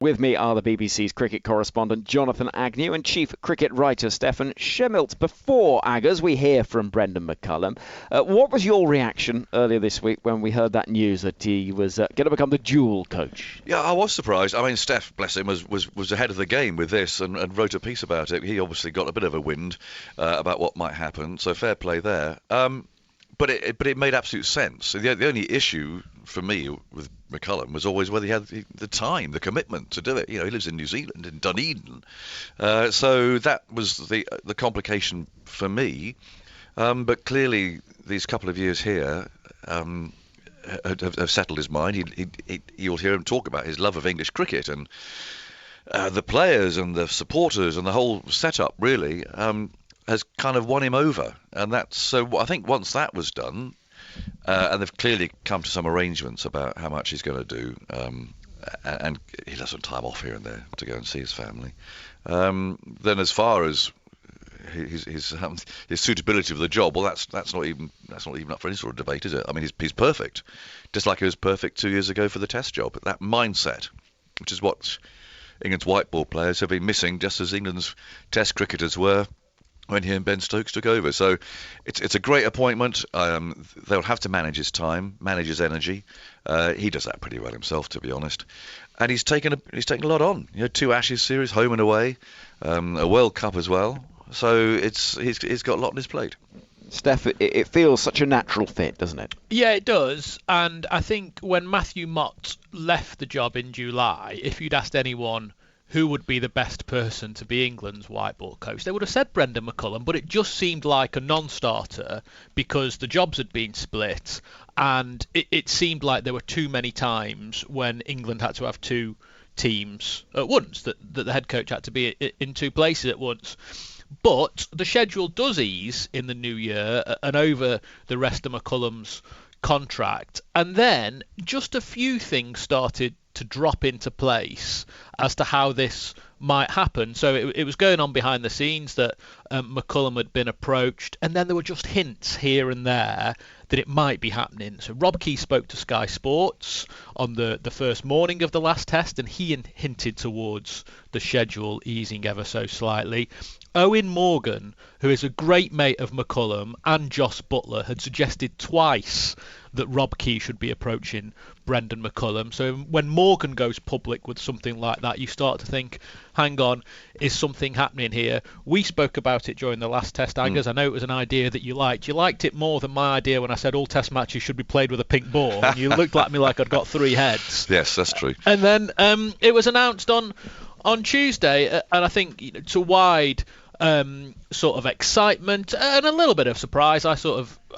With me are the BBC's cricket correspondent Jonathan Agnew and chief cricket writer Stefan Schemmelt. Before Aggers, we hear from Brendan McCullum. What was your reaction earlier this week when we heard that news that he was going to become the dual coach? Yeah, I was surprised. I mean, Steph, bless him, was ahead of the game with this and wrote a piece about it. He obviously got a bit of a wind about what might happen, so fair play there. But it made absolute sense. The only issue for me with McCullum was always whether he had the time, the commitment to do it. You know, he lives in New Zealand, in Dunedin. So that was the complication for me. But clearly, these couple of years here have settled his mind. You'll hear him talk about his love of English cricket and the players and the supporters and the whole setup, really. Has kind of won him over, and that's so. I think once that was done, and they've clearly come to some arrangements about how much he's going to do, and he has some time off here and there to go and see his family. Then, as far as his suitability for the job, well, that's not even up for any sort of debate, is it? I mean, he's perfect, just like he was perfect 2 years ago for the Test job. That mindset, which is what England's white ball players have been missing, just as England's Test cricketers were when he and Ben Stokes took over. So it's a great appointment. They'll have to manage his time, manage his energy. He does that pretty well himself, to be honest. And he's taken a lot on. You know, 2 Ashes series, home and away, a World Cup as well. So he's got a lot on his plate. Steph, it feels such a natural fit, doesn't it? Yeah, it does. And I think when Matthew Mott left the job in July, if you'd asked anyone who would be the best person to be England's white ball coach, they would have said Brendan McCullum, but it just seemed like a non-starter because the jobs had been split, and it seemed like there were too many times when England had to have 2 teams at once, that the head coach had to be in 2 places at once. But the schedule does ease in the new year and over the rest of McCullum's contract, and then just a few things started to drop into place as to how this might happen. So it was going on behind the scenes that McCullum had been approached, and then there were just hints here and there that it might be happening. So Rob Key spoke to Sky Sports on the first morning of the last Test, and he hinted towards the schedule easing ever so slightly. Owen Morgan, who is a great mate of McCullum, and Jos Buttler had suggested twice that Rob Key should be approaching Brendan McCullum. So when Morgan goes public with something like that, you start to think, hang on, is something happening here? We spoke about it during the last Test, Aggers. I know it was an idea that you liked. You liked it more than my idea when I said all Test matches should be played with a pink ball. And you looked at me like I'd got 3 heads. Yes, that's true. And then it was announced on Tuesday, and I think to wide sort of excitement and a little bit of surprise. I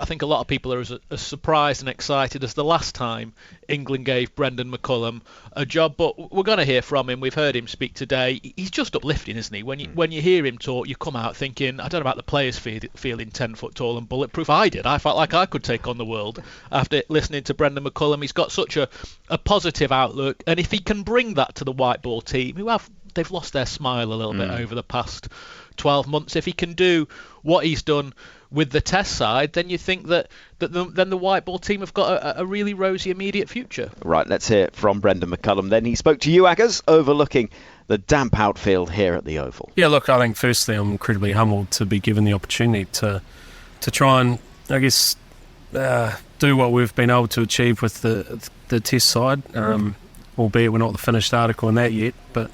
think a lot of people are as surprised and excited as the last time England gave Brendan McCullum a job, but we're going to hear from him. We've heard him speak today. He's just uplifting, isn't he? When you hear him talk, you come out thinking, I don't know about the players feeling 10 foot tall and bulletproof. I did. I felt like I could take on the world after listening to Brendan McCullum. He's got such a positive outlook, and if he can bring that to the white ball team, they've lost their smile a little bit over the past 12 months. If he can do what he's done with the Test side, then you think that then the white ball team have got a really rosy immediate future. Right, let's hear from Brendan McCullum then. He spoke to you, Aggers, overlooking the damp outfield here at the Oval. Yeah, look, I think firstly I'm incredibly humbled to be given the opportunity to try and, I guess, do what we've been able to achieve with the Test side, albeit we're not the finished article in that yet, but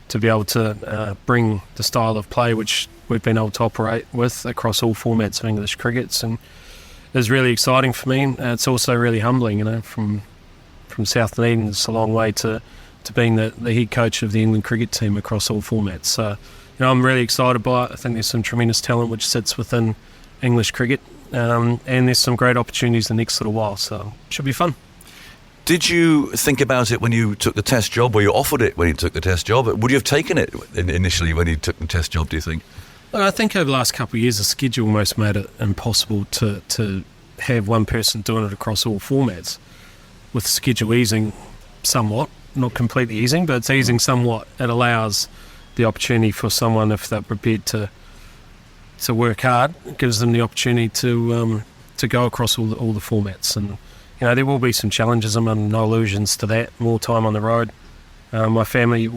to be able to bring the style of play which we've been able to operate with across all formats of English crickets, and is really exciting for me. It's also really humbling, from South Dunedin. It's a long way to being the head coach of the England cricket team across all formats. So, I'm really excited by it. I think there's some tremendous talent which sits within English cricket, and there's some great opportunities the next little while. So, it should be fun. Did you think about it when you took the Test job, or you offered it when you took the Test job? Would you have taken it initially when you took the Test job, do you think? Well, I think over the last couple of years, the schedule almost made it impossible to have one person doing it across all formats. With the schedule easing somewhat, not completely easing, but it's easing somewhat, it allows the opportunity for someone, if they're prepared to work hard, it gives them the opportunity to go across all the formats. And there will be some challenges. I'm under no illusions to that. More time on the road My family,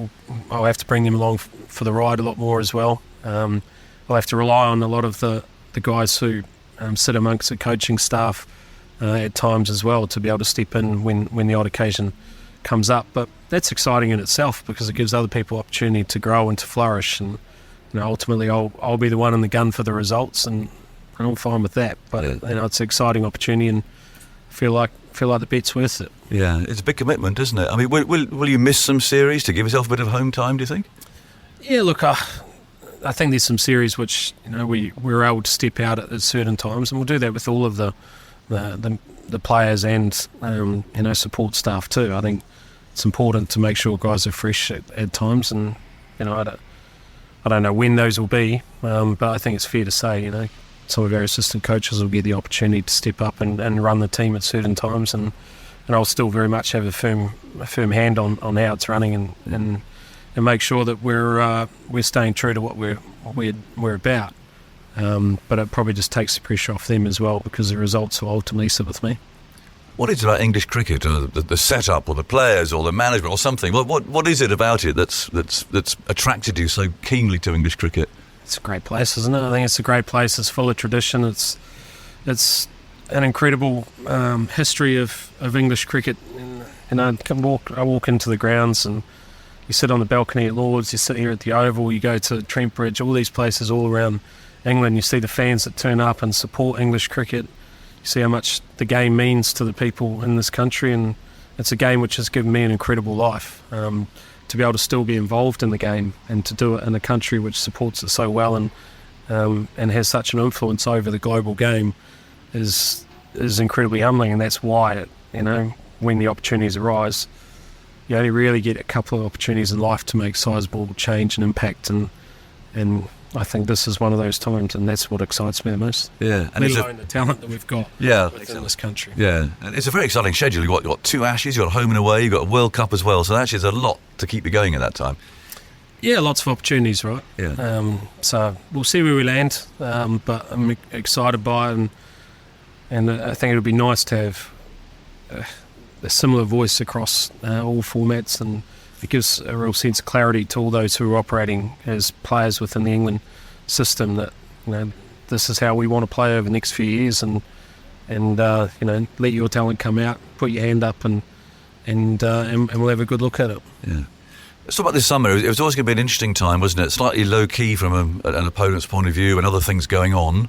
I'll have to bring them along for the ride a lot more as well. I'll have to rely on a lot of the guys who sit amongst the coaching staff at times as well to be able to step in when the odd occasion comes up. But that's exciting in itself because it gives other people opportunity to grow and to flourish. And ultimately, I'll be the one in the gun for the results, and I'm fine with that. But it's an exciting opportunity, and feel like the bet's worth it. Yeah, it's a big commitment, isn't it? I mean, will you miss some series to give yourself a bit of home time, do you think? Yeah, look, I think there's some series which we're able to step out at certain times, and we'll do that with all of the players and support staff too. I think it's important to make sure guys are fresh at times, and I don't know when those will be, but I think it's fair to say some of our assistant coaches will get the opportunity to step up and run the team at certain times, and I'll still very much have a firm hand on how it's running and make sure that we're staying true to what we're about. But it probably just takes the pressure off them as well, because the results will ultimately sit with me. What is it about English cricket, the setup, or the players, or the management, or something? What is it about it that's attracted you so keenly to English cricket? It's a great place, isn't it? I think it's a great place. It's full of tradition. It's an incredible history of English cricket. And I walk into the grounds, and you sit on the balcony at Lord's, you sit here at the Oval, you go to Trent Bridge, all these places all around England. You see the fans that turn up and support English cricket. You see how much the game means to the people in this country, and it's a game which has given me an incredible life. To be able to still be involved in the game and to do it in a country which supports it so well and has such an influence over the global game is incredibly humbling. And that's why when the opportunities arise, you only really get a couple of opportunities in life to make sizable change and impact, and I think this is one of those times, and that's what excites me the most. Yeah, and let alone the talent that we've got within this country. Yeah, and it's a very exciting schedule. You've got 2 Ashes, you've got home and away, you've got a World Cup as well, so actually there's a lot to keep you going at that time. Yeah, lots of opportunities, right? Yeah. So we'll see where we land, but I'm excited by it, and I think it'll be nice to have a similar voice across all formats, and it gives a real sense of clarity to all those who are operating as players within the England system that this is how we want to play over the next few years, and let your talent come out, put your hand up, and we'll have a good look at it. Yeah. Let's talk about this summer. It was always going to be an interesting time, wasn't it? Slightly low key from an opponent's point of view, and other things going on.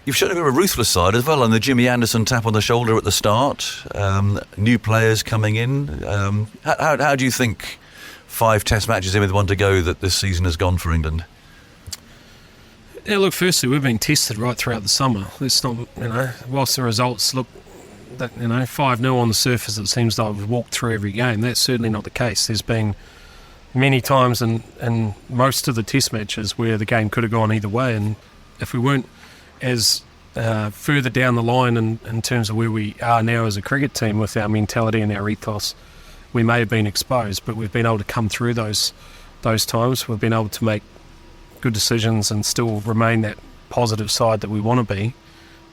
You've shown a bit of a ruthless side as well, and the Jimmy Anderson tap on the shoulder at the start, new players coming in. How do you think 5 Test matches in with 1 to go that this season has gone for England? Yeah, look, firstly, we've been tested right throughout the summer. It's not, whilst the results look, 5-0 on the surface, it seems like we've walked through every game. That's certainly not the case. There's been many times in most of the Test matches where the game could have gone either way, and if we weren't as further down the line in terms of where we are now as a cricket team with our mentality and our ethos, we may have been exposed, but we've been able to come through those times. We've been able to make good decisions and still remain that positive side that we want to be,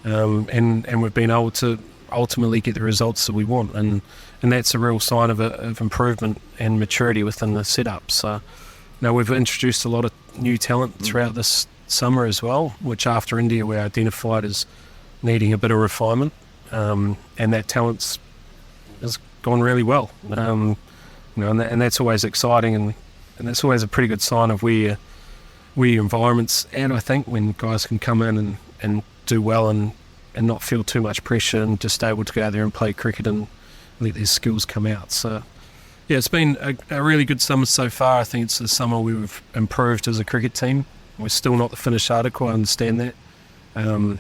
and we've been able to ultimately get the results that we want, and that's a real sign of improvement and maturity within the setup. So now we've introduced a lot of new talent throughout this summer as well, which after India we identified as needing a bit of refinement, and that talent has gone really well, and that's always exciting, and that's always a pretty good sign of where your environment's at, I think, when guys can come in and do well and not feel too much pressure and just able to go out there and play cricket and let their skills come out. So yeah, it's been a really good summer so far. I think it's the summer we've improved as a cricket team. We're still not the finished article, I understand that.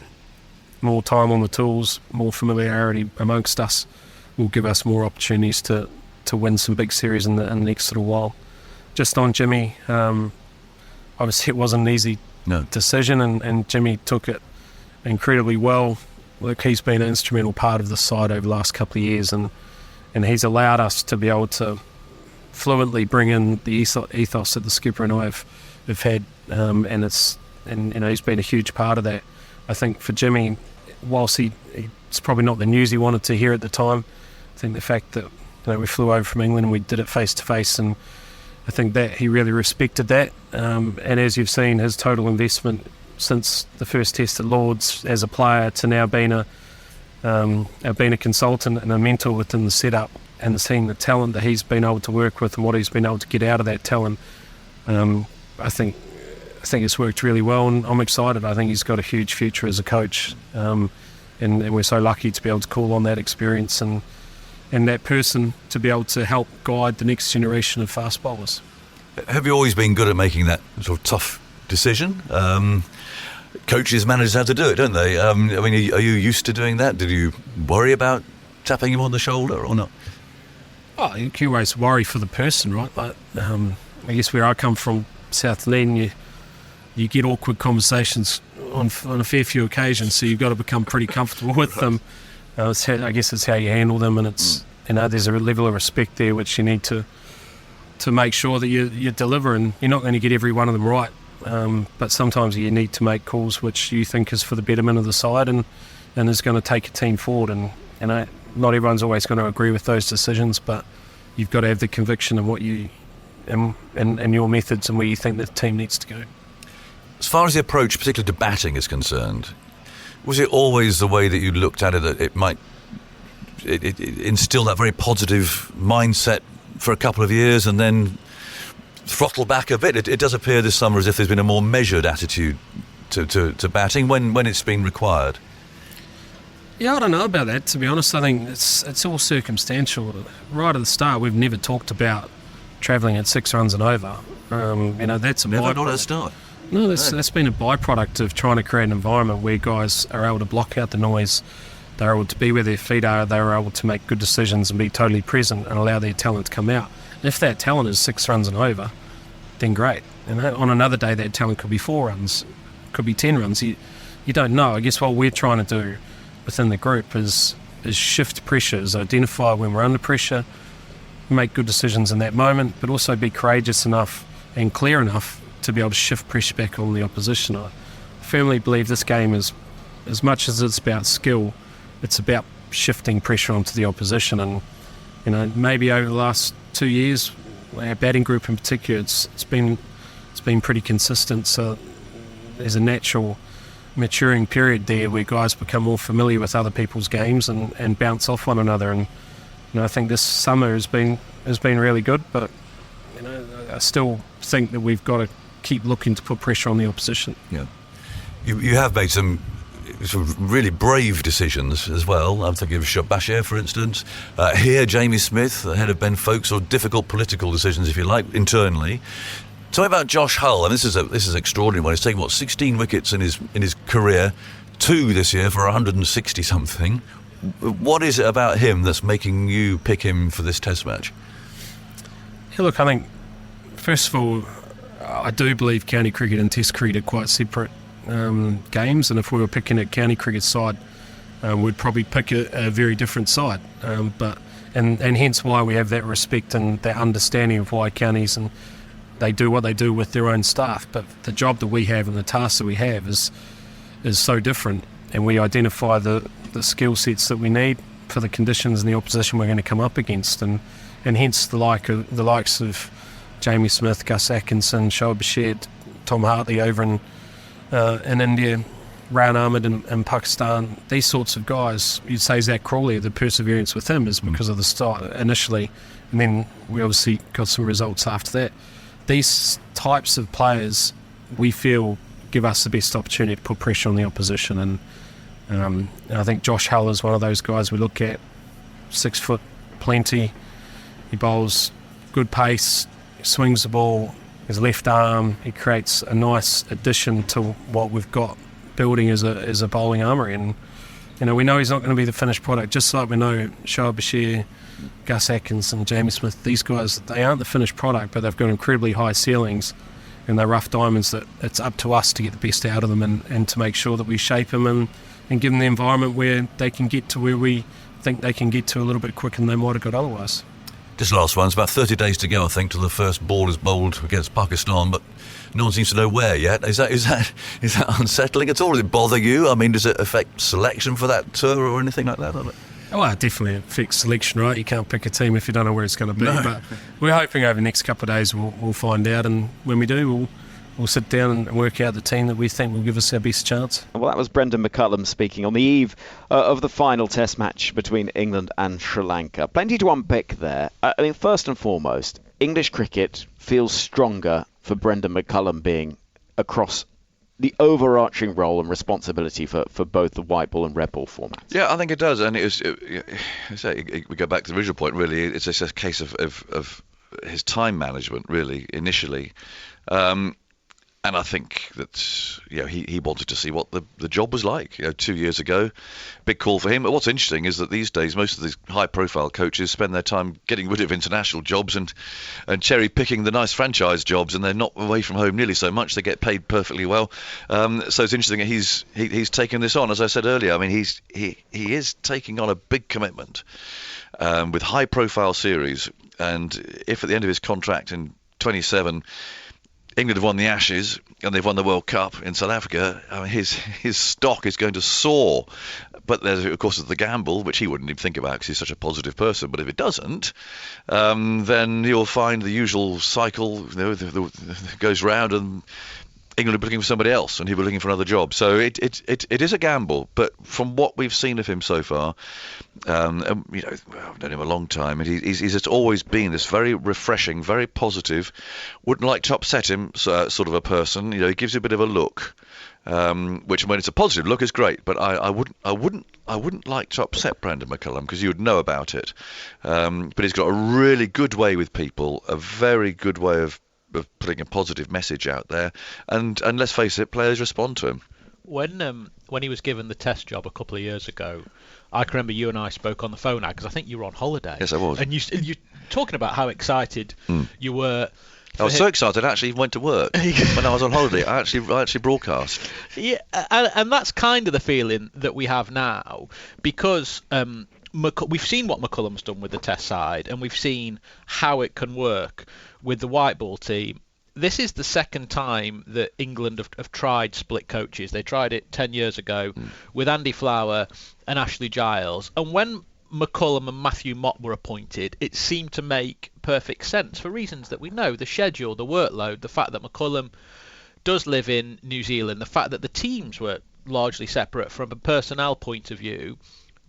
More time on the tools, more familiarity amongst us will give us more opportunities to win some big series in the next little while. Just on Jimmy, obviously it wasn't an easy decision, and Jimmy took it incredibly well. Look, he's been an instrumental part of the side over the last couple of years, and he's allowed us to be able to fluently bring in the ethos that the skipper and I have had, and he's been a huge part of that. I think for Jimmy, whilst it's probably not the news he wanted to hear at the time, I think the fact that we flew over from England and we did it face to face, and I think that he really respected that. And as you've seen, his total investment since the first test at Lords as a player to now being a consultant and a mentor within the setup, and seeing the talent that he's been able to work with and what he's been able to get out of that talent, I think it's worked really well, and I'm excited. I think he's got a huge future as a coach, and we're so lucky to be able to call on that experience and that person to be able to help guide the next generation of fast bowlers. Have you always been good at making that sort of tough decision? Coaches, managers have to do it, don't they? I mean, are you used to doing that? Did you worry about tapping him on the shoulder or not? Oh, you always worry for the person, right? But I guess where I come from, South Lane, you get awkward conversations on a fair few occasions, so you've got to become pretty comfortable with them. I guess it's how you handle them, and it's there's a level of respect there which you need to make sure that you deliver, and you're not going to get every one of them right. But sometimes you need to make calls which you think is for the betterment of the side and is going to take a team forward. And not everyone's always going to agree with those decisions, but you've got to have the conviction in what you and your methods and where you think the team needs to go. As far as the approach, particularly to batting, is concerned, was it always the way that you looked at it, that it might instill that very positive mindset for a couple of years and then throttle back a bit? It does appear this summer as if there's been a more measured attitude to batting when it's been required. Yeah, I don't know about that, to be honest. I think it's all circumstantial. Right at the start, we've never talked about travelling at 6 runs and over. That's a never, not at the start. No, that's been a byproduct of trying to create an environment where guys are able to block out the noise, they're able to be where their feet are, they're able to make good decisions and be totally present and allow their talent to come out. And if that talent is 6 runs and over, then great. On another day, that talent could be 4 runs, could be 10 runs. You don't know. I guess what we're trying to do within the group is shift pressures, identify when we're under pressure, make good decisions in that moment, but also be courageous enough and clear enough to be able to shift pressure back on the opposition. I firmly believe this game is, as much as it's about skill, it's about shifting pressure onto the opposition. And maybe over the last 2 years, our batting group in particular, it's been pretty consistent. So there's a natural maturing period there where guys become more familiar with other people's games and bounce off one another. And I think this summer has been really good, but I still think that we've got to keep looking to put pressure on the opposition. Yeah, you have made some sort of really brave decisions as well. I'm thinking of Bashir, for instance. Here, Jamie Smith, the head of Ben Folkes, or difficult political decisions, if you like, internally. Tell me about Josh Hull, and this is extraordinary one. He's taken 16 wickets in his career, 2 this year for 160 something. What is it about him that's making you pick him for this Test match? Yeah, look, I think first of all, I do believe county cricket and Test cricket are quite separate games, and if we were picking a county cricket side, we'd probably pick a very different side. But hence why we have that respect and that understanding of why counties and they do what they do with their own staff. But the job that we have and the task that we have is so different, and we identify the skill sets that we need for the conditions and the opposition we're going to come up against, and hence the likes of Jamie Smith, Gus Atkinson, Shoaib Bashir, Tom Hartley over in India, Ryan Ahmed in Pakistan. These sorts of guys, you'd say Zach Crawley, the perseverance with him is because of the start initially, and then we obviously got some results after that. These types of players, we feel, give us the best opportunity to put pressure on the opposition, and I think Josh Hull is one of those guys we look at. 6 foot plenty, he bowls good pace, swings the ball, his left arm, he creates a nice addition to what we've got building as a bowling armoury. And we know he's not going to be the finished product, just like we know Shoaib Bashir, Gus Atkinson, Jamie Smith, these guys, they aren't the finished product, but they've got incredibly high ceilings and they're rough diamonds that it's up to us to get the best out of them and to make sure that we shape them and give them the environment where they can get to where we think they can get to a little bit quicker than they might have got otherwise. This last one's about 30 days to go, I think, till the first ball is bowled against Pakistan, but no one seems to know where yet. Is that unsettling at all? Does it bother you? I mean, does it affect selection for that tour or anything like that? Well, definitely a fixed selection, right? You can't pick a team if you don't know where it's going to be. No. But we're hoping over the next couple of days we'll find out, and when we do, we'll sit down and work out the team that we think will give us our best chance. Well, that was Brendan McCullum speaking on the eve of the final Test match between England and Sri Lanka. Plenty to unpick there. I mean, first and foremost, English cricket feels stronger for Brendan McCullum being across the overarching role and responsibility for both the white ball and red ball formats. Yeah, I think it does, and we go back to the original point. Really, it's just a case of his time management, really, initially. And I think that he wanted to see what the job was like 2 years ago. Big call for him. But what's interesting is that these days most of these high-profile coaches spend their time getting rid of international jobs and cherry-picking the nice franchise jobs, and they're not away from home nearly so much. They get paid perfectly well. So it's interesting that he's taken this on. As I said earlier, I mean he is taking on a big commitment with high-profile series. And if at the end of his contract in 27 England have won the Ashes and they've won the World Cup in South Africa, I mean, his stock is going to soar. But there's, of course, the gamble, which he wouldn't even think about because he's such a positive person. But if it doesn't, then you'll find the usual cycle goes round, and England will be looking for somebody else and he'll be looking for another job. So it is a gamble. But from what we've seen of him so far, I've known him a long time, and he's just always been this very refreshing, very positive, wouldn't like to upset him sort of a person. He gives you a bit of a look, which when it's a positive look is great. But I wouldn't like to upset Brendan McCullum because you would know about it. But he's got a really good way with people, a very good way of putting a positive message out there, and let's face it, players respond to him. When he was given the Test job a couple of years ago, I can remember you and I spoke on the phone, because I think you were on holiday. Yes, I was. And you're talking about how excited you were. I was so excited I actually went to work when I was on holiday. I actually broadcast. Yeah, and that's kind of the feeling that we have now, because we've seen what McCullum's done with the Test side, and we've seen how it can work with the white ball team. This is the second time that England have tried split coaches. They tried it 10 years ago with Andy Flower and Ashley Giles. And when McCullum and Matthew Mott were appointed, it seemed to make perfect sense for reasons that we know. The schedule, the workload, the fact that McCullum does live in New Zealand, the fact that the teams were largely separate from a personnel point of view.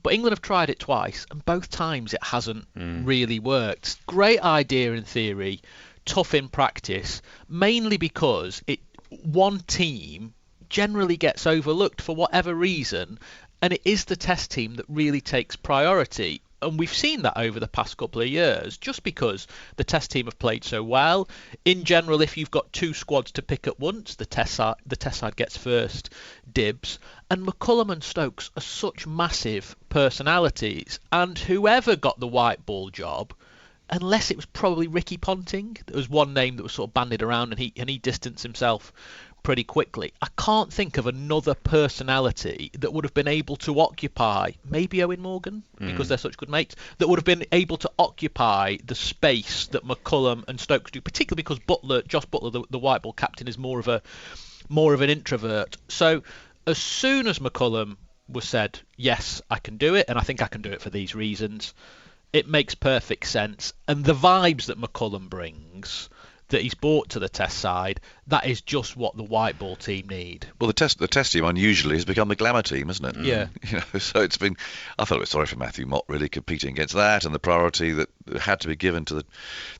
But England have tried it twice, and both times it hasn't really worked. Great idea in theory, tough in practice, mainly because one team generally gets overlooked for whatever reason, and it is the Test team that really takes priority. And we've seen that over the past couple of years, just because the Test team have played so well. In general, if you've got two squads to pick at once, the Test side gets first dibs. And McCullum and Stokes are such massive personalities, and whoever got the white ball job, unless it was probably Ricky Ponting, there was one name that was sort of bandied around, and he distanced himself pretty quickly. I can't think of another personality that would have been able to occupy, maybe Owen Morgan, because they're such good mates, that would have been able to occupy the space that McCullum and Stokes do, particularly because Josh Buttler, the white ball captain, is more of an introvert. So as soon as McCullum was said, yes, I can do it, and I think I can do it for these reasons, it makes perfect sense. And the vibes that McCullum brings, that he's brought to the Test side, that is just what the white ball team need. Well, the Test team unusually has become the glamour team, hasn't it? Yeah. So it's been. I felt a bit sorry for Matthew Mott, really, competing against that and the priority that had to be given to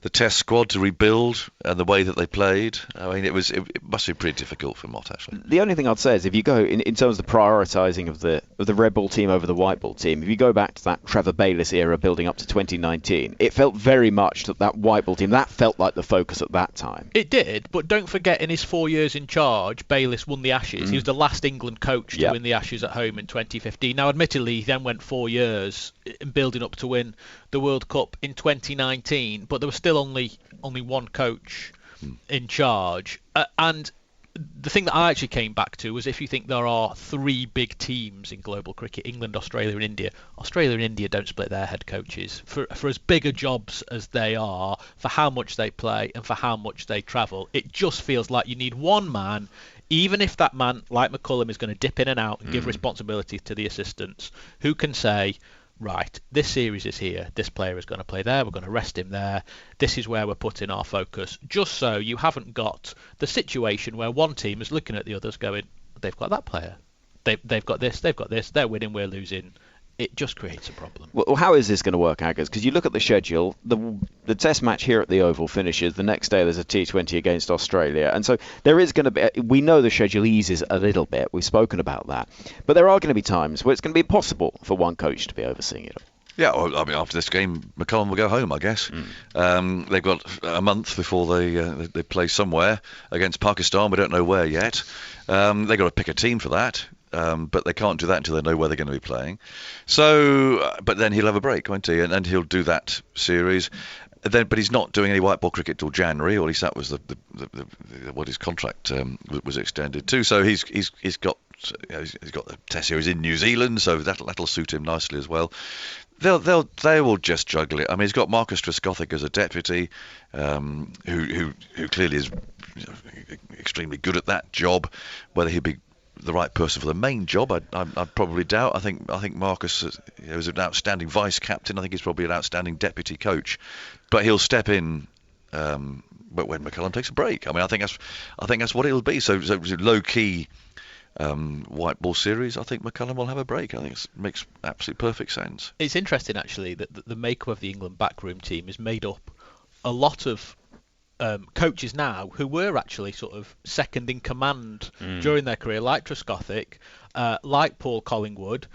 the Test squad to rebuild and the way that they played. I mean, it must be pretty difficult for Mott, actually. The only thing I'd say is if you go in terms of the prioritising of the red ball team over the white ball team, if you go back to that Trevor Bayliss era building up to 2019, it felt very much that white ball team, that felt like the focus at that time. It did, but don't forget, in his 4 years in charge, Bayliss won the Ashes. He was the last England coach to win the Ashes at home in 2015. Now, admittedly, he then went 4 years in building up to win the World Cup in 2019, but there was still only one coach in charge. And the thing that I actually came back to was, if you think there are three big teams in global cricket, England, Australia and India, Australia and India don't split their head coaches. For as bigger jobs as they are, for how much they play and for how much they travel, it just feels like you need one man, even if that man, like McCullum, is going to dip in and out and give responsibility to the assistants, who can say, right, this series is here, this player is going to play there, we're going to rest him there, this is where we're putting our focus, just so you haven't got the situation where one team is looking at the others going, they've got that player, they've got this, they're winning, we're losing. It just creates a problem. Well, how is this going to work, Aggers? Because you look at the schedule, the Test match here at the Oval finishes. The next day there's a T20 against Australia. And so there is going to be, we know the schedule eases a little bit. We've spoken about that. But there are going to be times where it's going to be impossible for one coach to be overseeing it all. Yeah, well, I mean, after this game, McCullum will go home, I guess. They've got a month before they play somewhere against Pakistan. We don't know where yet. They've got to pick a team for that. But they can't do that until they know where they're going to be playing. So, but then he'll have a break, won't he? And he'll do that series. But he's not doing any white ball cricket till January, or at least that was what his contract was extended to. So he's got the Test series in New Zealand, so that'll suit him nicely as well. They will just juggle it. I mean, he's got Marcus Trescothick as a deputy, who clearly is extremely good at that job. Whether he'd be the right person for the main job, I'd probably doubt. I think Marcus is an outstanding vice captain. I think he's probably an outstanding deputy coach, but he'll step in. But when McCullum takes a break, I mean, I think that's what it'll be. So low key white ball series. I think McCullum will have a break. I think it makes absolute perfect sense. It's interesting actually that the makeup of the England backroom team is made up a lot of coaches now who were actually sort of second in command during their career, like Trescothick, like Paul Collingwood.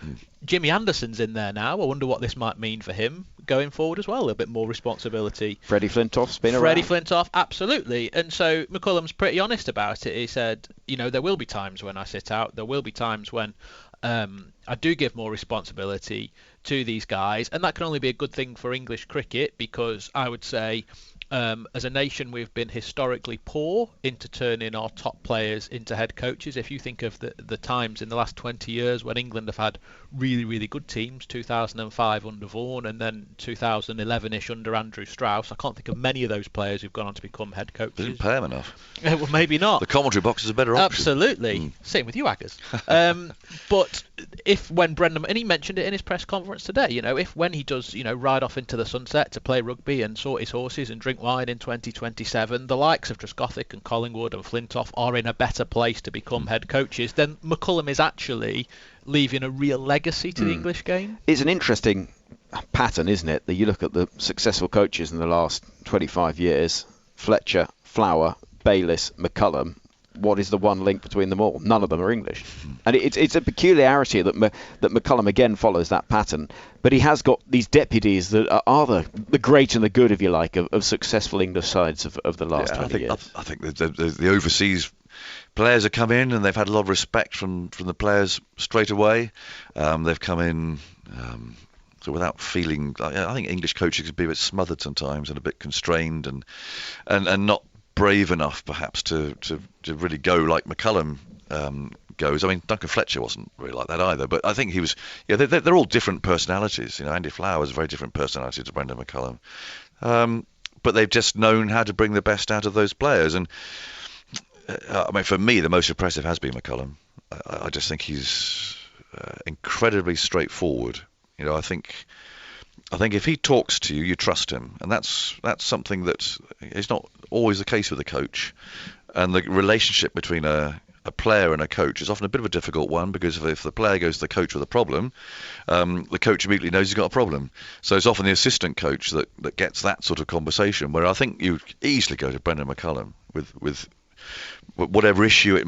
Jimmy Anderson's in there now. I wonder what this might mean for him going forward as well. A little bit more responsibility. Freddie Flintoff's been around. Freddie Flintoff, absolutely. And so McCullum's pretty honest about it. He said, there will be times when I sit out. There will be times when I do give more responsibility to these guys. And that can only be a good thing for English cricket, because I would say as a nation, we've been historically poor into turning our top players into head coaches. If you think of the times in the last 20 years when England have had really, really good teams, 2005 under Vaughan and then 2011-ish under Andrew Strauss, I can't think of many of those players who've gone on to become head coaches. They didn't pay them enough. Well, maybe not. The commentary box is a better option. Absolutely. Same with you, Aggers. But when Brendan, and he mentioned it in his press conference today, if when he does, ride off into the sunset to play rugby and sort his horses and drink wine in 2027, the likes of Trescothick and Collingwood and Flintoff are in a better place to become head coaches, then McCullum is actually leaving a real legacy to the English game. It's an interesting pattern, isn't it, that you look at the successful coaches in the last 25 years, Fletcher, Flower, Bayliss, McCullum. What is the one link between them all? None of them are English. And it's a peculiarity that McCullum again follows that pattern. But he has got these deputies that are the great and the good, if you like, of successful English sides of the last 20 years. I think the overseas players have come in and they've had a lot of respect from the players straight away. They've come in so without feeling... I think English coaches can be a bit smothered sometimes and a bit constrained and not brave enough perhaps to really go like McCullum goes. I mean, Duncan Fletcher wasn't really like that either, but I think he was. Yeah, they're all different personalities. Andy Flower is a very different personality to Brendan McCullum, but they've just known how to bring the best out of those players. And I mean, for me, the most impressive has been McCullum. I just think he's incredibly straightforward. I think if he talks to you, you trust him, and that's something that is not always the case with a coach. And the relationship between a player and a coach is often a bit of a difficult one, because if the player goes to the coach with a problem, the coach immediately knows he's got a problem. So it's often the assistant coach that gets that sort of conversation, where I think you easily go to Brendan McCullum with whatever issue it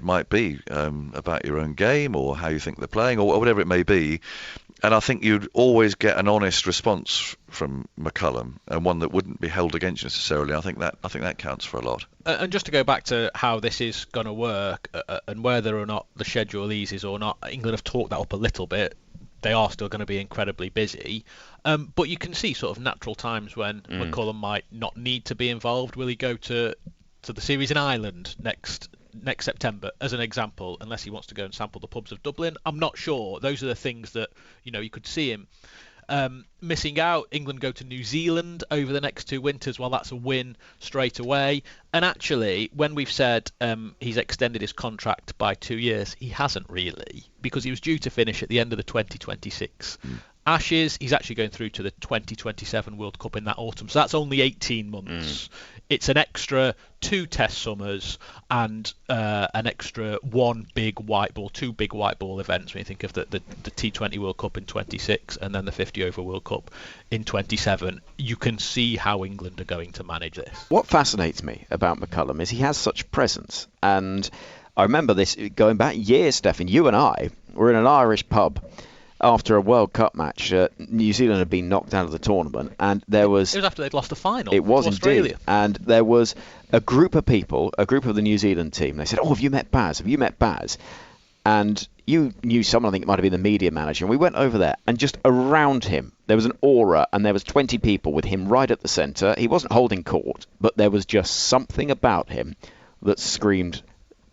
might be about your own game or how you think they're playing or whatever it may be. And I think you'd always get an honest response from McCullum, and one that wouldn't be held against you necessarily. I think that counts for a lot. And just to go back to how this is going to work, and whether or not the schedule eases or not, England have talked that up a little bit. They are still going to be incredibly busy, but you can see sort of natural times when McCullum might not need to be involved. Will he go to the series in Ireland next September, as an example, unless he wants to go and sample the pubs of Dublin? I'm not sure. Those are the things that you could see him missing out. England go to New Zealand over the next 2 winters. Well, that's a win straight away. And actually, when we've said he's extended his contract by 2 years, he hasn't really, because he was due to finish at the end of the 2026 Ashes. He's actually going through to the 2027 World Cup in that autumn. So that's only 18 months. It's an extra 2 test summers and an extra 2 big white ball events when you think of the T20 World Cup in 26 and then the 50 over World Cup in 27. You can see how England are going to manage this. What fascinates me about McCullum is he has such presence. And I remember this going back years, Stefan. You and I were in an Irish pub after a World Cup match. New Zealand had been knocked out of the tournament, and there was... It was after they'd lost the final. It was to Australia. Indeed. And there was a group of people, a group of the New Zealand team. They said, "Oh, have you met Baz? Have you met Baz?" And you knew someone, I think it might have been the media manager, and we went over there, and just around him, there was an aura, and there was 20 people with him right at the centre. He wasn't holding court, but there was just something about him that screamed,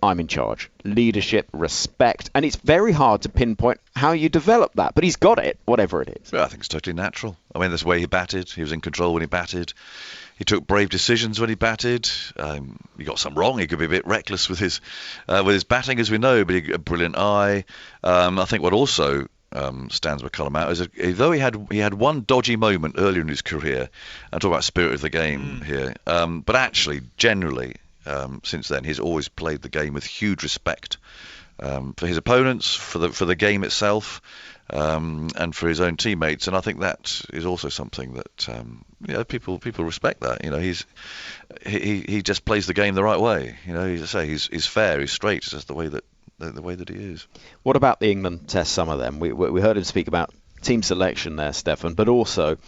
"I'm in charge." Leadership, respect, and it's very hard to pinpoint how you develop that, but he's got it, whatever it is. Well, I think it's totally natural. I mean, that's the way he batted. He was in control when he batted. He took brave decisions when he batted. He got some wrong. He could be a bit reckless with his batting, as we know, but he got a brilliant eye. I think what also stands McCullum out is that though he had one dodgy moment earlier in his career, I'm talking about spirit of the game here, but actually, generally, since then, he's always played the game with huge respect for his opponents, for the game itself, and for his own teammates. And I think that is also something that people respect. That he just plays the game the right way. As I say, he's fair, he's straight. It's just the way that he is. What about the England Test summer then? We heard him speak about team selection there, Stefan, but also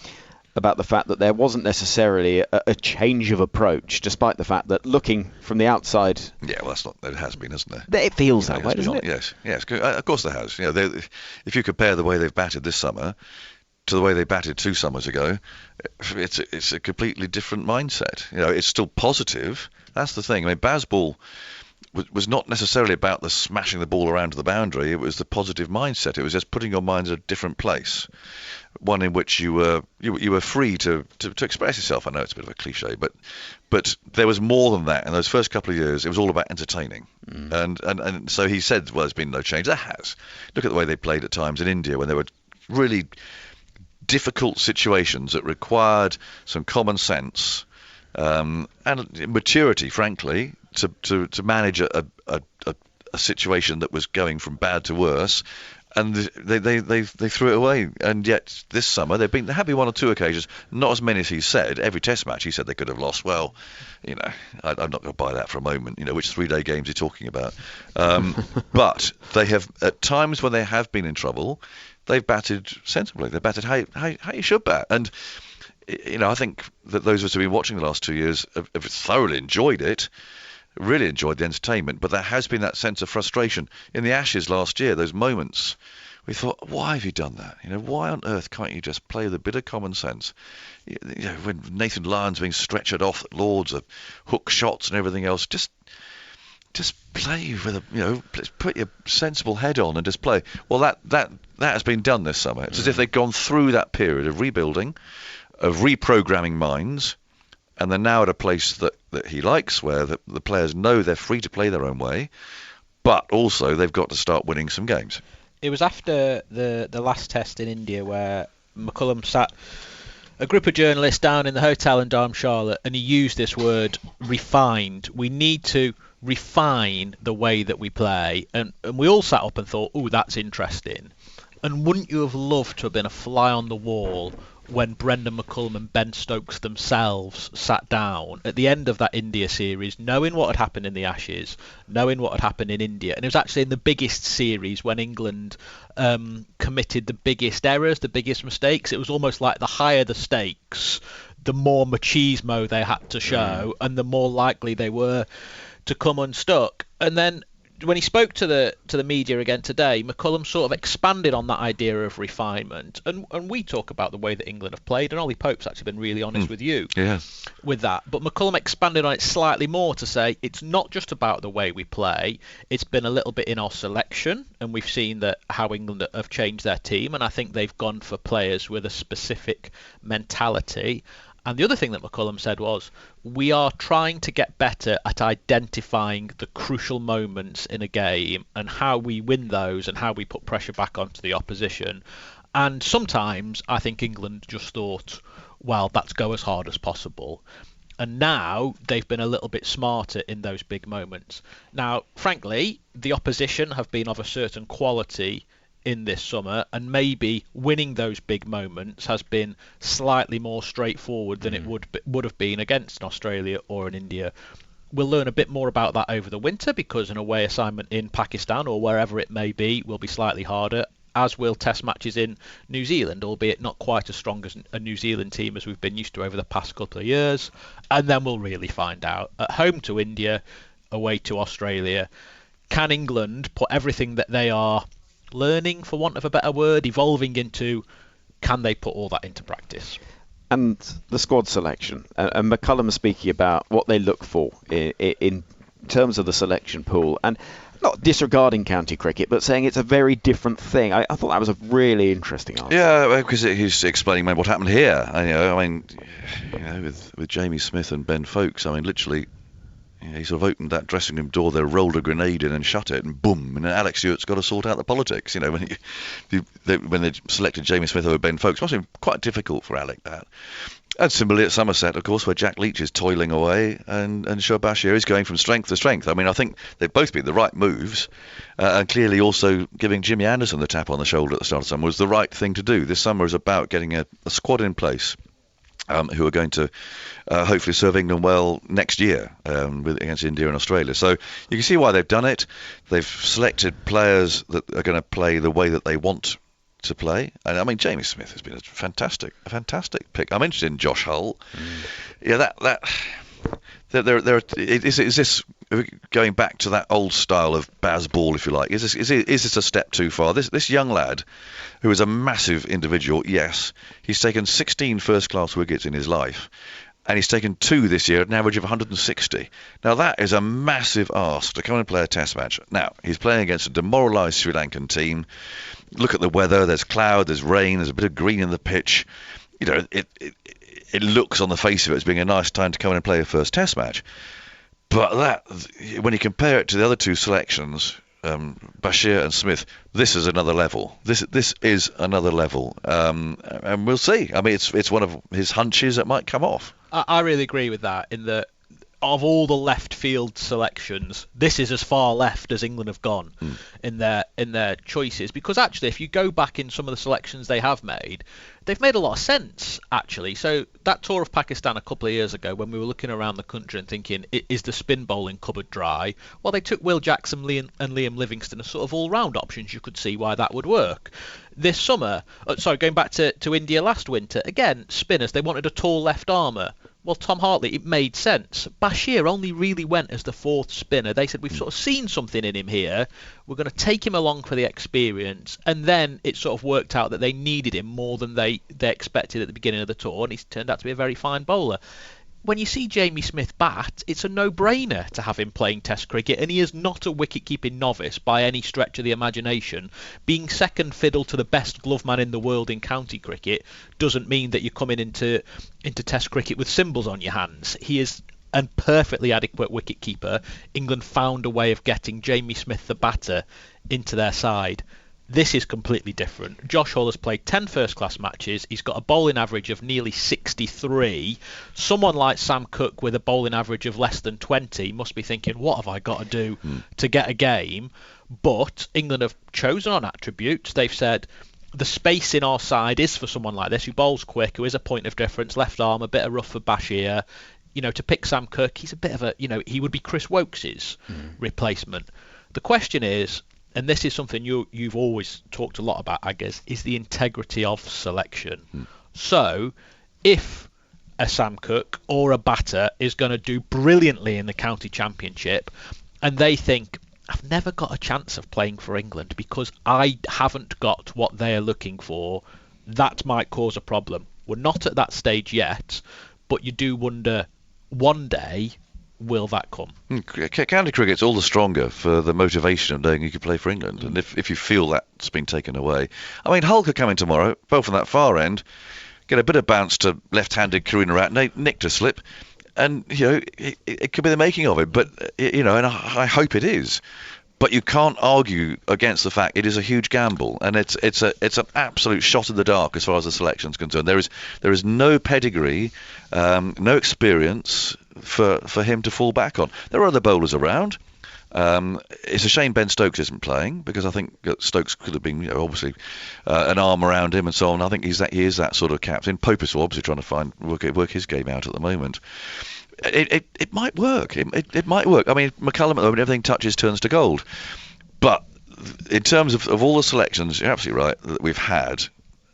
about the fact that there wasn't necessarily a change of approach, despite the fact that looking from the outside... Yeah, well, there has been, hasn't there? It feels that way, doesn't it? Yes, of course there has. If you compare the way they've batted this summer to the way they batted 2 summers ago, it's a completely different mindset. It's still positive. That's the thing. I mean, Bazball was not necessarily about the smashing the ball around to the boundary. It was the positive mindset. It was just putting your mind in a different place, one in which you were free to express yourself. I know it's a bit of a cliche, but there was more than that. In those first couple of years, it was all about entertaining. And so he said, well, there's been no change. There has. Look at the way they played at times in India when there were really difficult situations that required some common sense and maturity, frankly, to manage a situation that was going from bad to worse, and they threw it away. And yet this summer there have been 1 or 2 occasions, not as many as he said. Every Test match he said they could have lost. Well, I'm not going to buy that for a moment. Which 3-day games you're talking about? But they have, at times when they have been in trouble, they've batted sensibly. They batted how you should bat. And I think that those of us who've been watching the last 2 years have thoroughly enjoyed it. Really enjoyed the entertainment, but there has been that sense of frustration in the Ashes last year. Those moments we thought, why have you done that? Why on earth can't you just play with a bit of common sense? When Nathan Lyon's being stretchered off at Lords of hook shots and everything else, just play with put your sensible head on and just play. Well, that has been done this summer. It's as if they've gone through that period of rebuilding, of reprogramming minds. And they're now at a place that he likes, where the players know they're free to play their own way, but also they've got to start winning some games. It was after the last test in India where McCullum sat a group of journalists down in the hotel in Dharamshala, and he used this word, refined. We need to refine the way that we play. And we all sat up and thought, oh, that's interesting. And wouldn't you have loved to have been a fly on the wall when Brendan McCullum and Ben Stokes themselves sat down at the end of that India series, knowing what had happened in the Ashes, knowing what had happened in India. And it was actually in the biggest series when England committed the biggest errors, the biggest mistakes. It was almost like the higher the stakes, the more machismo they had to show, and the more likely they were to come unstuck. And then when he spoke to the media again today, McCullum sort of expanded on that idea of refinement, and we talk about the way that England have played, and Ollie Pope's actually been really honest with you with that. But McCullum expanded on it slightly more to say it's not just about the way we play, it's been a little bit in our selection, and we've seen that how England have changed their team, and I think they've gone for players with a specific mentality. And the other thing that McCullum said was, we are trying to get better at identifying the crucial moments in a game and how we win those and how we put pressure back onto the opposition. And sometimes I think England just thought, well, let's go as hard as possible. And now they've been a little bit smarter in those big moments. Now, frankly, the opposition have been of a certain quality in this summer, and maybe winning those big moments has been slightly more straightforward than it would have been against an Australia or an India. We'll learn a bit more about that over the winter, because an away assignment in Pakistan or wherever it may be will be slightly harder, as will test matches in New Zealand, albeit not quite as strong as a New Zealand team as we've been used to over the past couple of years. And then we'll really find out. At home to India, away to Australia, can England put everything that they are learning, for want of a better word, evolving into, can they put all that into practice? And the squad selection, and McCullum speaking about what they look for in terms of the selection pool, and not disregarding county cricket, but saying it's a very different thing. I thought that was a really interesting answer. Yeah, because he's explaining what happened here. With Jamie Smith and Ben Foakes, literally, he sort of opened that dressing room door there, rolled a grenade in and shut it, and boom, and Alex Stewart's got to sort out the politics. When they selected Jamie Smith over Ben Foakes, it must have been quite difficult for Alec, that. And similarly at Somerset, of course, where Jack Leach is toiling away and Shoaib Bashir is going from strength to strength. I think they've both been the right moves, and clearly also giving Jimmy Anderson the tap on the shoulder at the start of the summer was the right thing to do. This summer is about getting a squad in place who are going to hopefully serve England well next year against India and Australia. So you can see why they've done it. They've selected players that are going to play the way that they want to play. And Jamie Smith has been a fantastic pick. I'm interested in Josh Hull. Yeah, is this going back to that old style of Baz Ball, if you like? Is this a step too far? This young lad, who is a massive individual, yes, he's taken 16 first-class wickets in his life, and he's taken 2 this year at an average of 160. Now that is a massive ask to come and play a Test match. Now he's playing against a demoralised Sri Lankan team. Look at the weather. There's cloud, there's rain, there's a bit of green in the pitch. It looks on the face of it as being a nice time to come in and play a first Test match. But that, when you compare it to the other 2 selections, Bashir and Smith, this is another level. This is another level, and we'll see. It's one of his hunches that might come off. I really agree with that. In that, of all the left field selections, this is as far left as England have gone in their choices. Because actually, if you go back in some of the selections they have made, they've made a lot of sense, actually. So that tour of Pakistan a couple of years ago, when we were looking around the country and thinking, is the spin bowling cupboard dry? Well, they took Will Jackson and Liam Livingstone as sort of all-round options. You could see why that would work. This summer, going back to India last winter, again, spinners, they wanted a tall left armour. Well, Tom Hartley, it made sense. Bashir only really went as the 4th spinner. They said, we've sort of seen something in him here. We're going to take him along for the experience. And then it sort of worked out that they needed him more than they expected at the beginning of the tour. And he's turned out to be a very fine bowler. When you see Jamie Smith bat, it's a no-brainer to have him playing Test cricket, and he is not a wicket-keeping novice by any stretch of the imagination. Being second fiddle to the best glove man in the world in county cricket doesn't mean that you're coming into Test cricket with symbols on your hands. He is a perfectly adequate wicket-keeper. England found a way of getting Jamie Smith, the batter, into their side. This is completely different. Josh Hull has played 10 first-class matches. He's got a bowling average of nearly 63. Someone like Sam Cook with a bowling average of less than 20 must be thinking, what have I got to do to get a game? But England have chosen on attributes. They've said the space in our side is for someone like this, who bowls quick, who is a point of difference, left arm, a bit of rough for Bashir. To pick Sam Cook, he's a bit of a, he would be Chris Wokes' replacement. The question is, and this is something you've always talked a lot about, Aggers, is the integrity of selection. So, if a Sam Cook or a batter is going to do brilliantly in the county championship, and they think, I've never got a chance of playing for England because I haven't got what they're looking for, that might cause a problem. We're not at that stage yet, but you do wonder, one day, will that come? County cricket's all the stronger for the motivation of knowing you could play for England. And if you feel that's been taken away, Hull could come in tomorrow, both from that far end, get a bit of bounce to left-handed Karuna Ratne, nick to slip, and it could be the making of it. But and I hope it is. But you can't argue against the fact it is a huge gamble, and it's an absolute shot in the dark as far as the selection's concerned. There is no pedigree, no experience for him to fall back on. There are other bowlers around. It's a shame Ben Stokes isn't playing, because I think that Stokes could have been, obviously, an arm around him and so on. I think he is that sort of captain. Pope is obviously trying to work his game out at the moment. It might work. It might work. I mean, McCullum at the moment, everything touches turns to gold. But in terms of all the selections, you're absolutely right, that we've had,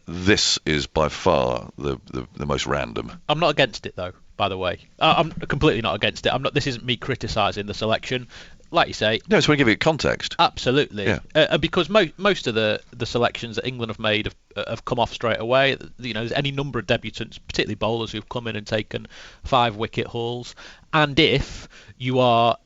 this is by far the most random. I'm not against it, though, by the way. I'm completely not against it. This isn't me criticising the selection. Like you say, No, it's when you give it context. absolutely. Yeah. Because most of the selections that England have made have come off straight away. There's any number of debutants, particularly bowlers, who've come in and taken 5-wicket hauls. And if you are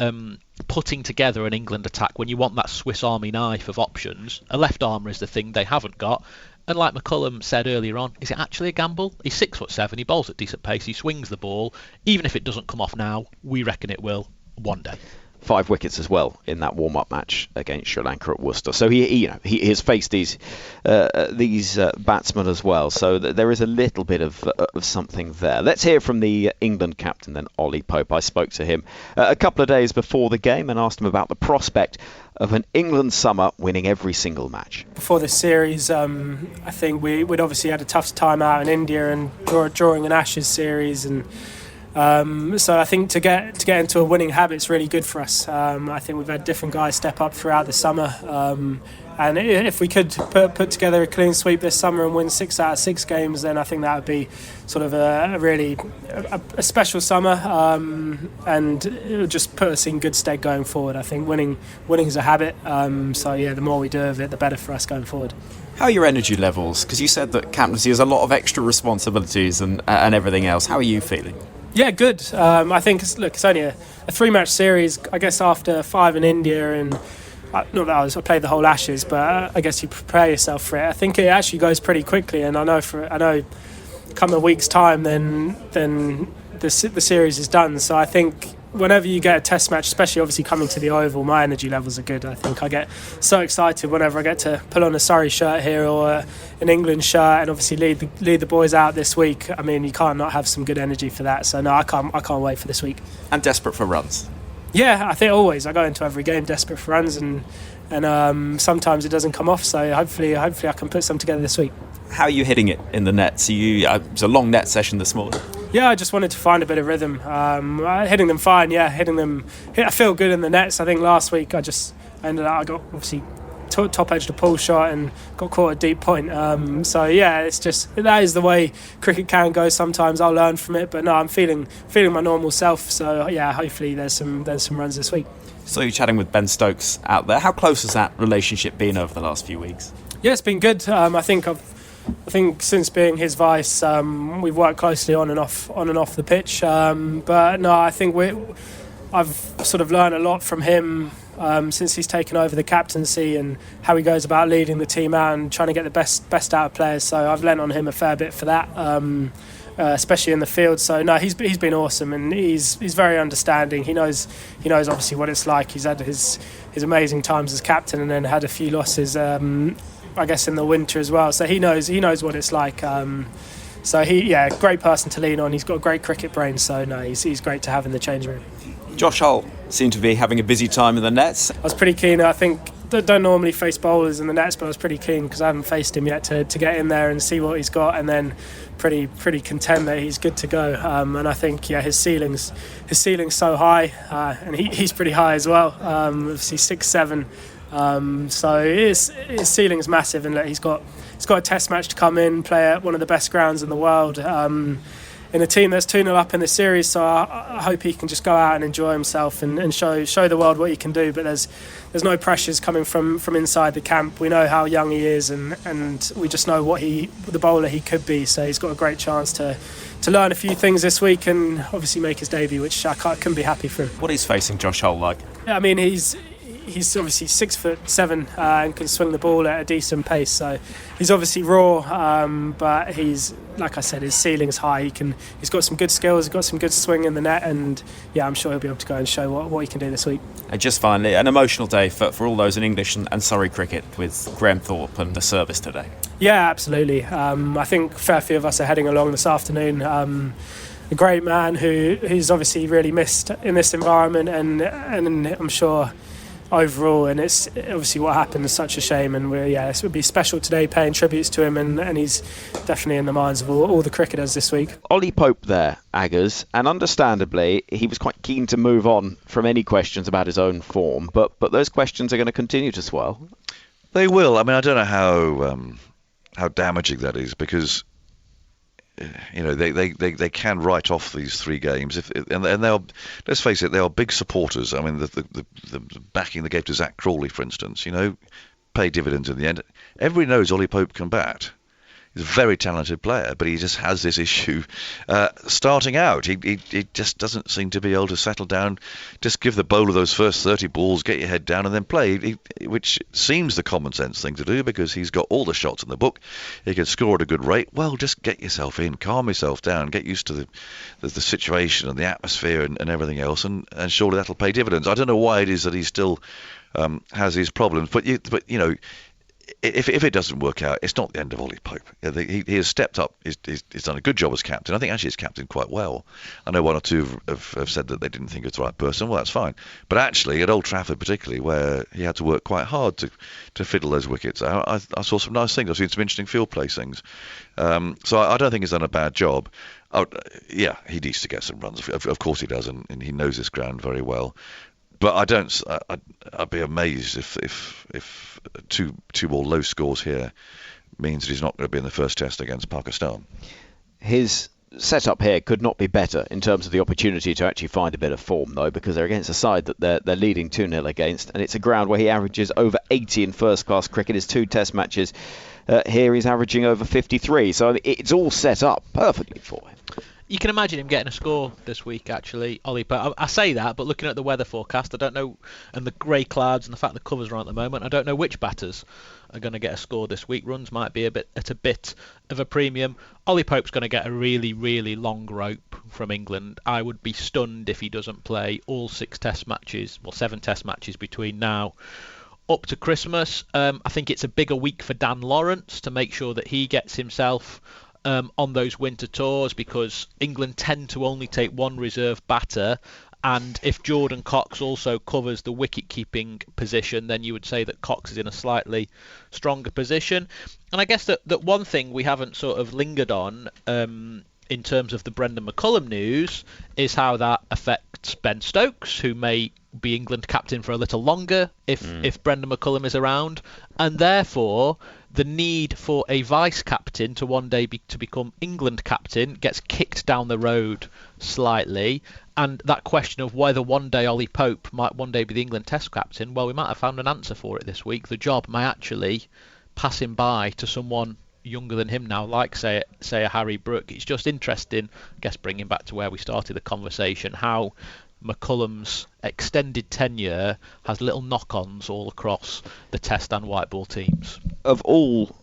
putting together an England attack when you want that Swiss Army knife of options, a left armer is the thing they haven't got. And like McCullum said earlier on, is it actually a gamble? He's 6'7", he bowls at decent pace, he swings the ball. Even if it doesn't come off now, we reckon it will one day. 5 wickets as well in that warm-up match against Sri Lanka at Worcester. So he has faced these batsmen as well. So there is a little bit of something there. Let's hear from the England captain then, Ollie Pope. I spoke to him a couple of days before the game and asked him about the prospect of an England summer winning every single match. Before this series, I think we'd obviously had a tough time out in India and drawing an Ashes series, and so I think to get into a winning habit is really good for us. I think we've had different guys step up throughout the summer, and if we could put together a clean sweep this summer and win 6 out of 6 games, then I think that would be sort of a really special summer, and it would just put us in good stead going forward. I think winning is a habit, so yeah, the more we do of it, the better for us going forward. How are your energy levels? Because you said that captaincy has a lot of extra responsibilities and everything else. How are you feeling? Yeah, good. I think it's only a 3-match series. I guess after 5 in India, and not that I played the whole Ashes, but I guess you prepare yourself for it. I think it actually goes pretty quickly, and I know come a week's time, then the series is done. So I think whenever you get a test match, especially obviously coming to the Oval, my energy levels are good. I think I get so excited whenever I get to put on a Surrey shirt here or an England shirt, and obviously lead the boys out this week. I mean, you can't not have some good energy for that. So no, I can't wait for this week. And desperate for runs? Yeah, I think always. I go into every game desperate for runs, and sometimes it doesn't come off. So hopefully I can put some together this week. How are you hitting it in the nets? It was a long net session this morning. Yeah, I just wanted to find a bit of rhythm. Hitting them fine, yeah. I feel good in the nets. I think last week I got obviously top-edged a pull shot and got caught at deep point. So yeah, it's just, that is the way cricket can go. Sometimes I'll learn from it, but no, I'm feeling my normal self. So yeah, hopefully there's some runs this week. So you're chatting with Ben Stokes out there. How close has that relationship been over the last few weeks? Yeah, it's been good. I think since being his vice, we've worked closely on and off the pitch. But no, I think I've sort of learned a lot from him since he's taken over the captaincy and how he goes about leading the team out and trying to get the best out of players. So I've lent on him a fair bit for that, especially in the field. So no, he's been awesome, and he's very understanding. He knows obviously what it's like. He's had his amazing times as captain, and then had a few losses. I guess in the winter as well, so he knows what it's like. So great person to lean on. He's got a great cricket brain, so no, he's great to have in the change room. Josh Holt seemed to be having a busy time in the nets. I was pretty keen. I think don't normally face bowlers in the nets, but I was pretty keen because I haven't faced him yet to get in there and see what he's got, and then pretty content that he's good to go. And I think his ceiling's so high, and he's pretty high as well. Obviously 6'7". So his ceiling's massive, and he's got a test match to come in, play at one of the best grounds in the world, in a team that's 2-0 up in the series. So I hope he can just go out and enjoy himself and show the world what he can do. But there's no pressures coming from inside the camp. We know how young he is, and we just know the bowler he could be. So he's got a great chance to learn a few things this week and obviously make his debut, which I couldn't be happy for him. What is facing Josh Holt like? I mean, he's he's obviously 6'7" and can swing the ball at a decent pace. So he's obviously raw, but he's, like I said, his ceiling's high. He's got some good skills, he's got some good swing in the net, and yeah, I'm sure he'll be able to go and show what he can do this week. And just finally, an emotional day for all those in English and Surrey cricket with Graham Thorpe and the service today. Yeah, absolutely. I think a fair few of us are heading along this afternoon. A great man who's obviously really missed in this environment, and I'm sure overall, and it's obviously what happened is such a shame, and this would be special today, paying tributes to him, and he's definitely in the minds of all the cricketers this week. Ollie Pope there, Aggers, and understandably he was quite keen to move on from any questions about his own form, but those questions are going to continue to swell. They will. I mean, I don't know how damaging that is, because they can write off these 3 games and they are, let's face it, they are big supporters. I mean, the backing they gave to Zach Crawley, for instance, pay dividends in the end. Everybody knows Ollie Pope can bat. He's a very talented player, but he just has this issue starting out. He just doesn't seem to be able to settle down. Just give the bowler those first 30 balls, get your head down, and then play, which seems the common sense thing to do, because he's got all the shots in the book. He can score at a good rate. Well, just get yourself in, calm yourself down, get used to the situation and the atmosphere and everything else, and surely that'll pay dividends. I don't know why it is that he still has these problems, but if it doesn't work out, it's not the end of Ollie Pope. He has stepped up. He's done a good job as captain. I think actually he's captained quite well. I know one or two have said that they didn't think he was the right person. Well, that's fine. But actually, at Old Trafford particularly, where he had to work quite hard to fiddle those wickets out, I saw some nice things. I've seen some interesting field placings. So I don't think he's done a bad job. He needs to get some runs. Of course he does, and he knows this ground very well. But I'd be amazed if two more low scores here means that he's not going to be in the first test against Pakistan. His setup here could not be better in terms of the opportunity to actually find a bit of form, though, because they're against a side that they're leading 2-0 against, and it's a ground where he averages over 80 in first-class cricket. His 2 test matches here he's averaging over 53, so it's all set up perfectly for him. You can imagine him getting a score this week, actually, Ollie. But I say that, but looking at the weather forecast, I don't know, and the grey clouds and the fact the covers are on at the moment, I don't know which batters are going to get a score this week. Runs might be at a bit of a premium. Ollie Pope's going to get a really, really long rope from England. I would be stunned if he doesn't play all 7 test matches between now up to Christmas. I think it's a bigger week for Dan Lawrence to make sure that he gets himself on those winter tours, because England tend to only take 1 reserve batter, and if Jordan Cox also covers the wicket-keeping position, then you would say that Cox is in a slightly stronger position. And I guess that one thing we haven't sort of lingered on in terms of the Brendan McCullum news is how that affects Ben Stokes, who may be England captain for a little longer if Brendan McCullum is around, and therefore the need for a vice captain to one day to become England captain gets kicked down the road slightly. And that question of whether one day Ollie Pope might one day be the England Test captain, well, we might have found an answer for it this week. The job may actually pass him by to someone younger than him now, like say a Harry Brook. It's just interesting, I guess, bringing back to where we started the conversation, how McCullum's extended tenure has little knock-ons all across the Test and white ball teams. Of all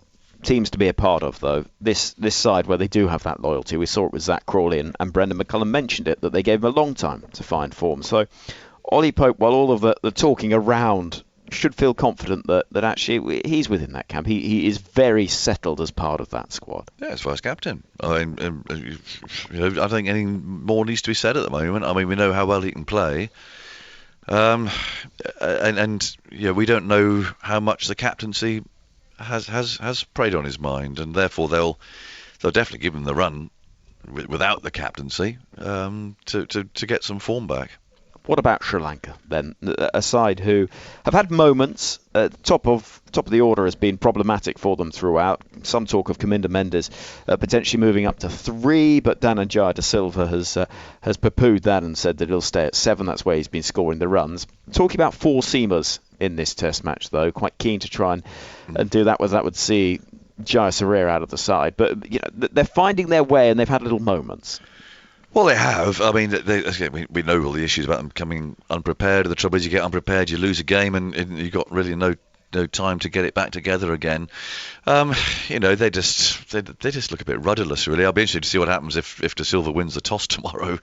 teams to be a part of, though, this side where they do have that loyalty, we saw it with Zach Crawley, and Brendan McCullum mentioned it, that they gave him a long time to find form. So Ollie Pope, while all of the talking around, should feel confident that actually he's within that camp. He is very settled as part of that squad. Yeah, as vice captain. I mean, I don't think any more needs to be said at the moment. I mean, we know how well he can play, and we don't know how much the captaincy has preyed on his mind, and therefore they'll definitely give him the run without the captaincy to get some form back. What about Sri Lanka then? A side who have had moments. Top of the order has been problematic for them throughout. Some talk of Kaminda Mendes potentially moving up to 3, but Dhananjaya De Silva has poo-pooed that and said that he'll stay at 7. That's where he's been scoring the runs. Talking about 4 seamers in this Test match, though, quite keen to try and do that. That would see Jayasuriya out of the side, but they're finding their way and they've had little moments. Well, they have. I mean, we know all the issues about them coming unprepared. The trouble is, you get unprepared, you lose a game, and you've got really no time to get it back together again. They just look a bit rudderless, really. I'll be interested to see what happens if De Silva wins the toss tomorrow.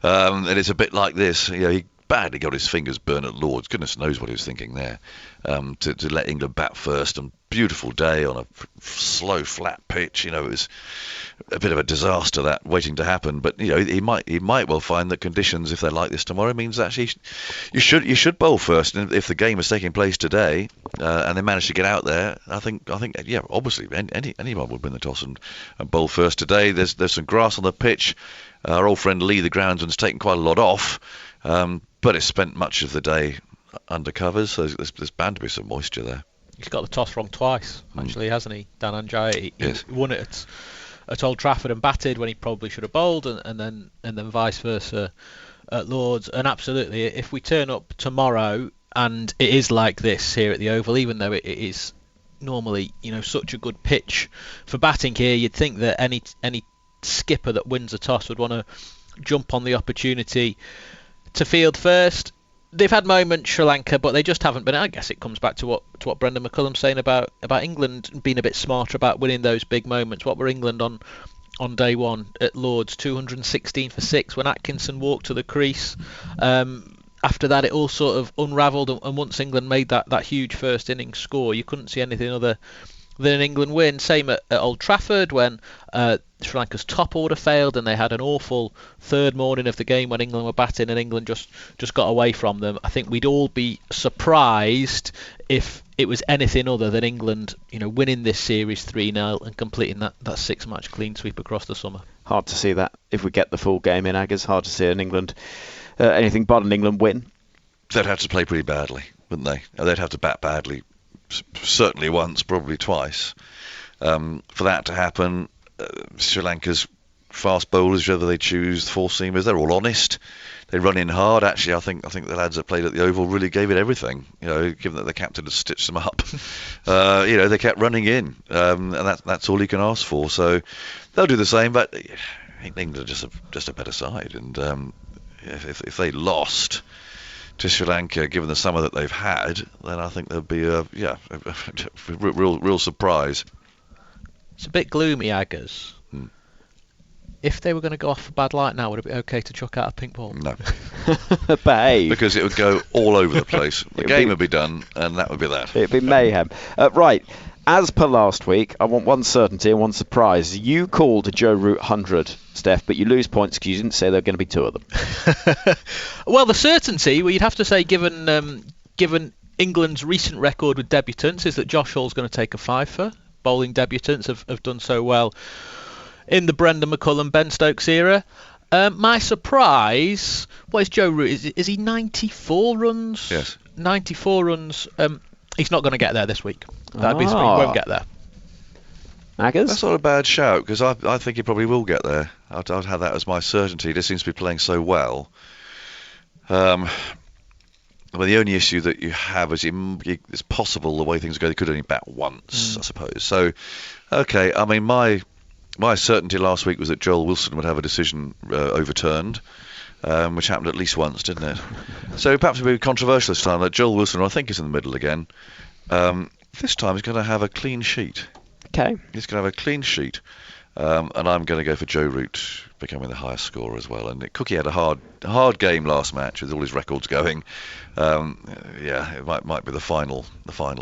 And it's a bit like this. He badly got his fingers burned at Lords. Goodness knows what he was thinking there. To let England bat first, and beautiful day on a slow, flat pitch. It was a bit of a disaster that waiting to happen. But he might well find that conditions, if they're like this tomorrow, means actually you should bowl first. And if the game is taking place today and they manage to get out there, I think obviously anyone would win the toss and bowl first today. There's some grass on the pitch. Our old friend Lee, the groundsman's taken quite a lot off, but it's spent much of the day under covers, so there's bound to be some moisture there. He's got the toss wrong twice, actually, hasn't he, Dan Anjaya? Yes. He won it at Old Trafford and batted when he probably should have bowled, and then vice versa at Lords. And absolutely, if we turn up tomorrow and it is like this here at the Oval, even though it is normally such a good pitch for batting here, you'd think that any skipper that wins a toss would want to jump on the opportunity to field first. They've had moments, Sri Lanka, but they just haven't been. I guess it comes back to what Brendan McCullum's saying about England being a bit smarter about winning those big moments. What were England on day one at Lords? 216 for 6 when Atkinson walked to the crease. After that, it all sort of unravelled, and once England made that huge first innings score, you couldn't see anything other than an England win. Same at Old Trafford when Sri Lanka's top order failed and they had an awful third morning of the game when England were batting and England just got away from them. I think we'd all be surprised if it was anything other than England, winning this series 3-0 and completing that 6-match clean sweep across the summer. Hard to see that if we get the full game in, Aggers. Hard to see an England anything but an England win. They'd have to play pretty badly, wouldn't they? They'd have to bat badly. Certainly once, probably twice. For that to happen, Sri Lanka's fast bowlers, whether they choose four seamers, they're all honest. They run in hard. Actually, I think the lads that played at the Oval really gave it everything. Given that the captain had stitched them up, they kept running in, and that's all you can ask for. So they'll do the same. But England are just a better side, and if they lost to Sri Lanka, given the summer that they've had, then I think there'll be a real surprise. It's a bit gloomy, Aggers. If they were going to go off a bad light now, would it be okay to chuck out a pink ball? No. Behave. Because it would go all over the place. The game would be done, and that would be that. It'd be mayhem. Right. As per last week, I want one certainty and one surprise. You called Joe Root 100, Steph, but you lose points because you didn't say there were going to be 2 of them. Well, the certainty, you'd have to say, given England's recent record with debutants, is that Josh Hall's going to take a 5 for. Bowling debutants have done so well in the Brendan McCullum, Ben Stokes era. My surprise, what is Joe Root? Is he 94 runs? Yes. 94 runs. He's not going to get there this week. That'd be something. He won't get there. Aggers? That's not a bad shout, because I think he probably will get there. I'd have that as my certainty. He just seems to be playing so well. Well, the only issue that you have is it's possible the way things go, they could only bat once, I suppose. So, okay, I mean, my certainty last week was that Joel Wilson would have a decision overturned, which happened at least once, didn't it? So perhaps it'll be controversial this time that Joel Wilson, I think, is in the middle again. This time he's going to have a clean sheet. Okay. He's going to have a clean sheet. And I'm going to go for Joe Root becoming the highest scorer as well. And Cookie had a hard game last match with all his records going. It might be the final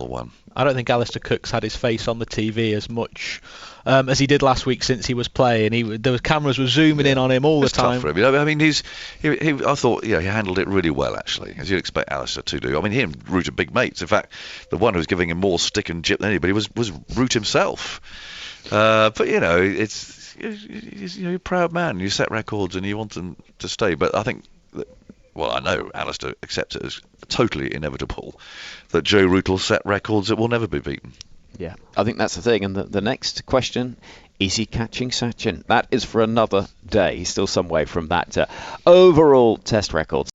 one. I don't think Alistair Cook's had his face on the TV as much as he did last week since he was playing. The cameras were zooming in on him all the time. Tough for him. I mean, I thought he handled it really well, actually, as you'd expect Alistair to do. I mean, he and Root are big mates. In fact, the one who was giving him more stick and jip than anybody was Root himself. But you're a proud man. You set records and you want them to stay. But I think I know Alistair accepts it as totally inevitable that Joe Root will set records that will never be beaten. Yeah, I think that's the thing. And the next question, is he catching Sachin? That is for another day. He's still some way from that overall test records.